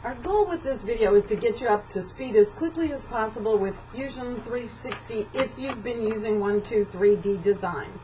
Our goal with this video is to get you up to speed as quickly as possible with Fusion 360 if you've been using 123D Design.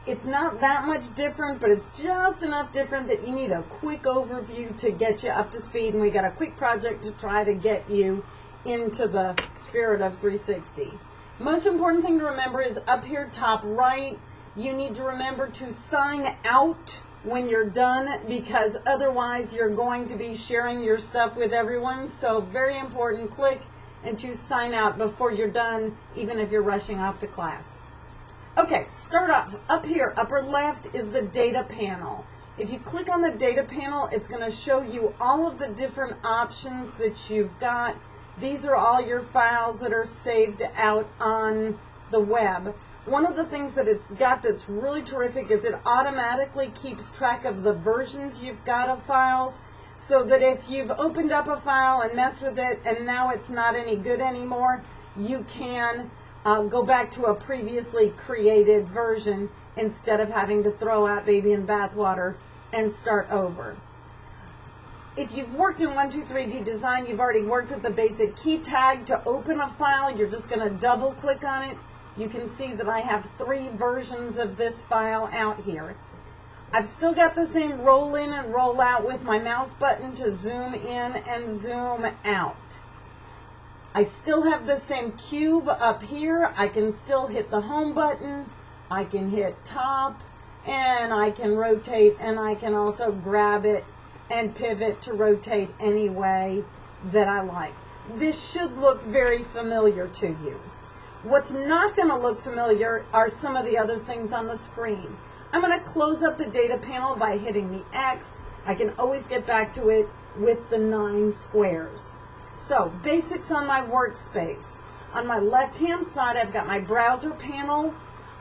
It's not that much different, but it's just enough different that you need a quick overview to get you up to speed, and we got a quick project to try to get you into the spirit of 360. Most important thing to remember is up here top right, you need to remember to sign out when you're done, because otherwise you're going to be sharing your stuff with everyone. So very important, click and choose sign out before you're done, even if you're rushing off to class. Okay, start off. Up here, upper left is the data panel. If you click on the data panel, it's going to show you all of the different options that you've got. These are all your files that are saved out on the web. One of the things that it's got that's really terrific is it automatically keeps track of the versions you've got of files, so that if you've opened up a file and messed with it and now it's not any good anymore, you can go back to a previously created version instead of having to throw out baby in bathwater and start over. If you've worked in 123D Design, you've already worked with the basic key tag. To open a file, you're just going to double click on it. You can see that I have 3 versions of this file out here. I've still got the same roll in and roll out with my mouse button to zoom in and zoom out. I still have the same cube up here. I can still hit the home button. I can hit top, and I can rotate, and I can also grab it and pivot to rotate any way that I like. This should look very familiar to you. What's not going to look familiar are some of the other things on the screen. I'm going to close up the data panel by hitting the X. I can always get back to it with the 9 squares. So, basics on my workspace. On my left-hand side, I've got my browser panel.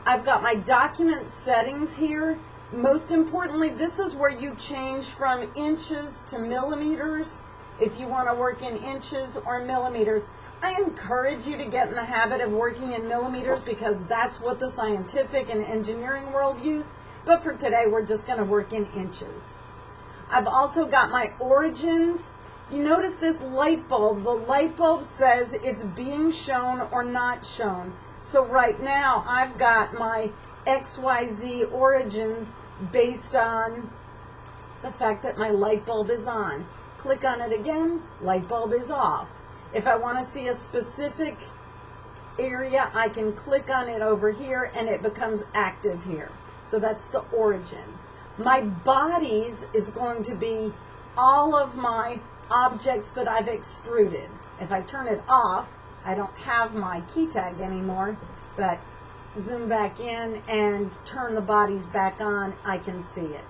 I've got my document settings here. Most importantly, this is where you change from inches to millimeters if you want to work in inches or millimeters. I encourage you to get in the habit of working in millimeters because that's what the scientific and engineering world use, but for today we're just going to work in inches. I've also got my origins. You notice this light bulb. The light bulb says it's being shown or not shown. So right now I've got my XYZ origins based on the fact that my light bulb is on. Click on it again, light bulb is off. If I want to see a specific area, I can click on it over here and it becomes active here. So that's the origin. My bodies is going to be all of my objects that I've extruded. If I turn it off, I don't have my key tag anymore, but zoom back in and turn the bodies back on, I can see it.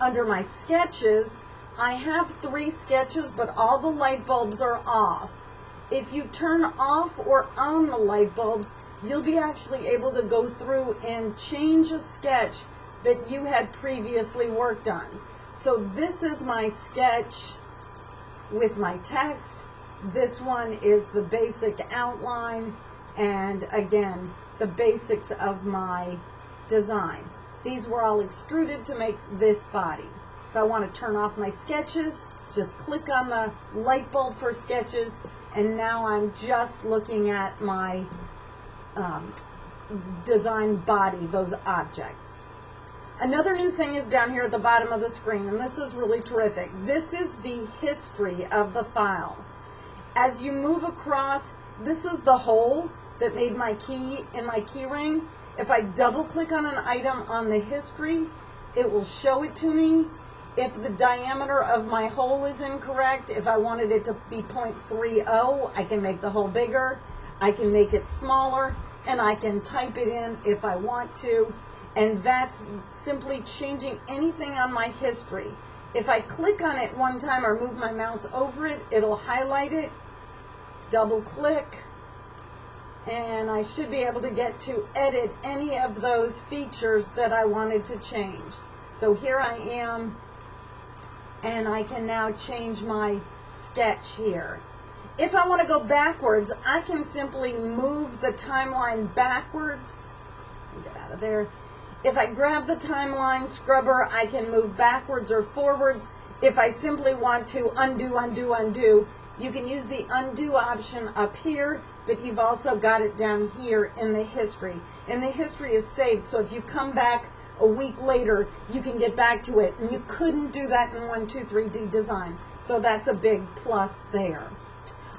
Under my sketches, I have 3 sketches, but all the light bulbs are off. If you turn off or on the light bulbs, you'll be actually able to go through and change a sketch that you had previously worked on. So this is my sketch with my text. This one is the basic outline, and again, the basics of my design. These were all extruded to make this body. If I want to turn off my sketches, just click on the light bulb for sketches, and now I'm just looking at my design body, those objects. Another new thing is down here at the bottom of the screen, and this is really terrific. This is the history of the file. As you move across, this is the hole that made my key in my key ring. If I double click on an item on the history, it will show it to me. If the diameter of my hole is incorrect, if I wanted it to be 0.30, I can make the hole bigger, I can make it smaller, and I can type it in if I want to. And that's simply changing anything on my history. If I click on it one time or move my mouse over it, it'll highlight it, double click, and I should be able to get to edit any of those features that I wanted to change. So here I am, and I can now change my sketch here. If I want to go backwards, I can simply move the timeline backwards. Get out of there. If I grab the timeline scrubber, I can move backwards or forwards. If I simply want to undo, undo, undo, you can use the undo option up here, but you've also got it down here in the history. And the history is saved, so if you come back a week later, you can get back to it. And you couldn't do that in 123D Design. So that's a big plus there.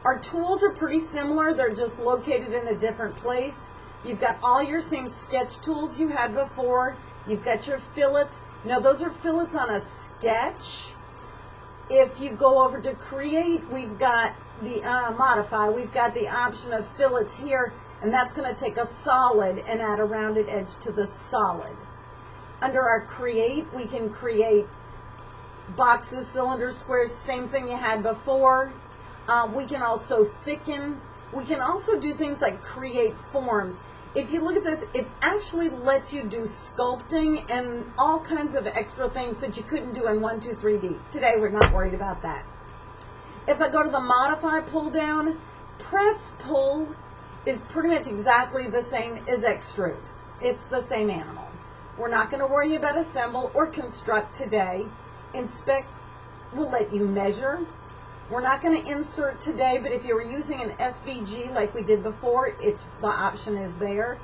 Our tools are pretty similar. They're just located in a different place. You've got all your same sketch tools you had before. You've got your fillets. Now those are fillets on a sketch. If you go over to create, we've got the modify. We've got the option of fillets here, and that's going to take a solid and add a rounded edge to the solid. Under our create, we can create boxes, cylinders, squares, same thing you had before. We can also thicken. We can also do things like create forms. If you look at this, it actually lets you do sculpting and all kinds of extra things that you couldn't do in 123D. Today, we're not worried about that. If I go to the modify pull down, press pull is pretty much exactly the same as extrude. It's the same animal. We're not going to worry about assemble or construct today. Inspect will let you measure. We're not going to insert today, but if you were using an SVG like we did before, the option is there.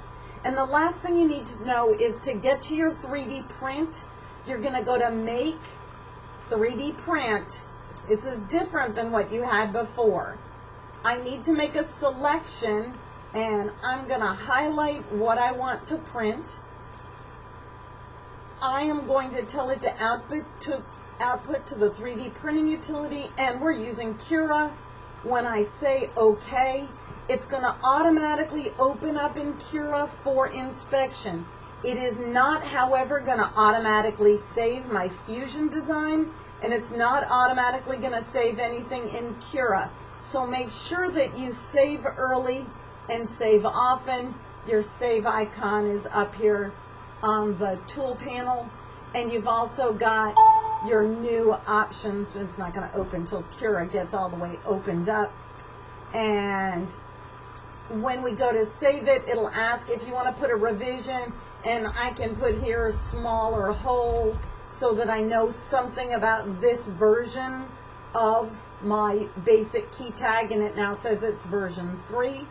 And the last thing you need to know is to get to your 3D print, you're going to go to Make 3D Print. This is different than what you had before. I need to make a selection, and I'm going to highlight what I want to print. I am going to tell it to output to the 3D printing utility, and we're using Cura. When I say OK, it's going to automatically open up in Cura for inspection. It is not, however, going to automatically save my Fusion design, and it's not automatically going to save anything in Cura. So make sure that you save early and save often. Your save icon is up here on the tool panel, and you've also got your new options. It's not going to open until Cura gets all the way opened up. And when we go to save it, it'll ask if you want to put a revision, and I can put here a small or whole so that I know something about this version of my basic key tag, and it now says it's version 3.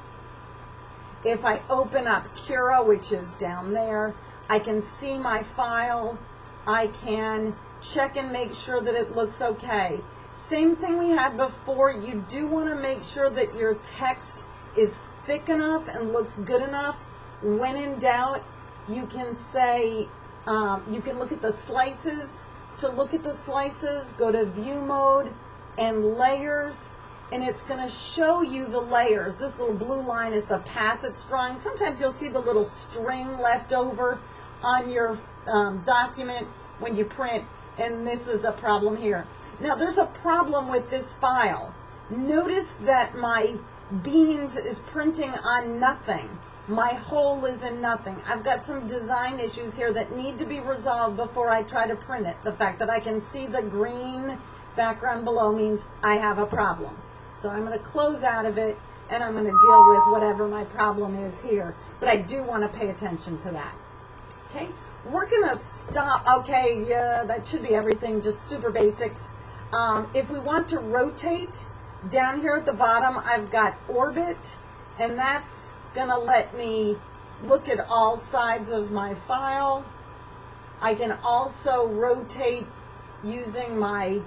If I open up Cura, which is down there, I can see my file. I can check and make sure that it looks okay. Same thing we had before. You do want to make sure that your text is thick enough and looks good enough. When in doubt, you can say, you can look at the slices. To look at the slices, go to View Mode and Layers, and it's going to show you the layers. This little blue line is the path it's drawing. Sometimes you'll see the little string left over on your document when you print, and this is a problem here. Now there's a problem with this file. Notice that my beans is printing on nothing. My whole is in nothing. I've got some design issues here that need to be resolved before I try to print it. The fact that I can see the green background below means I have a problem. So I'm going to close out of it, and I'm going to deal with whatever my problem is here. But I do want to pay attention to that. Okay, we're going to stop. Okay, yeah, that should be everything, just super basics. If we want to rotate, down here at the bottom, I've got Orbit, and that's going to let me look at all sides of my file. I can also rotate using my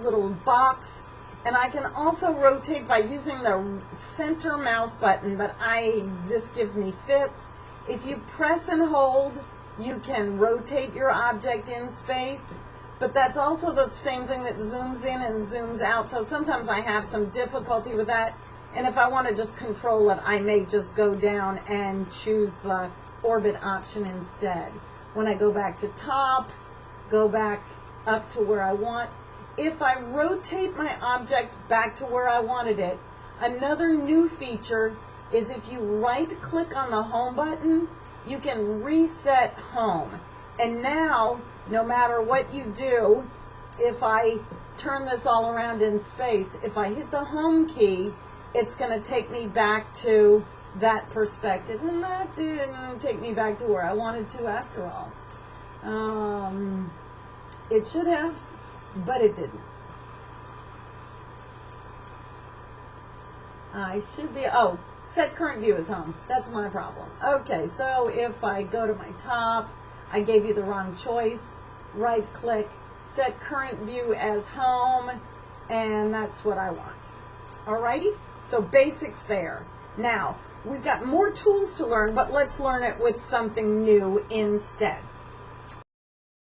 little box, and I can also rotate by using the center mouse button, but this gives me fits. If you press and hold, you can rotate your object in space, but that's also the same thing that zooms in and zooms out, so sometimes I have some difficulty with that, and if I want to just control it, I may just go down and choose the orbit option instead. When I go back to top, go back up to where I want. If I rotate my object back to where I wanted it, another new feature is if you right-click on the home button, you can reset home. And now, no matter what you do, if I turn this all around in space, if I hit the home key, it's going to take me back to that perspective. And that didn't take me back to where I wanted to after all. It should have, but it didn't. I should be, oh, set current view as home. That's my problem. Okay, so if I go to my top, I gave you the wrong choice. Right click, set current view as home, and that's what I want. Alrighty, so basics there. Now, we've got more tools to learn, but let's learn it with something new instead.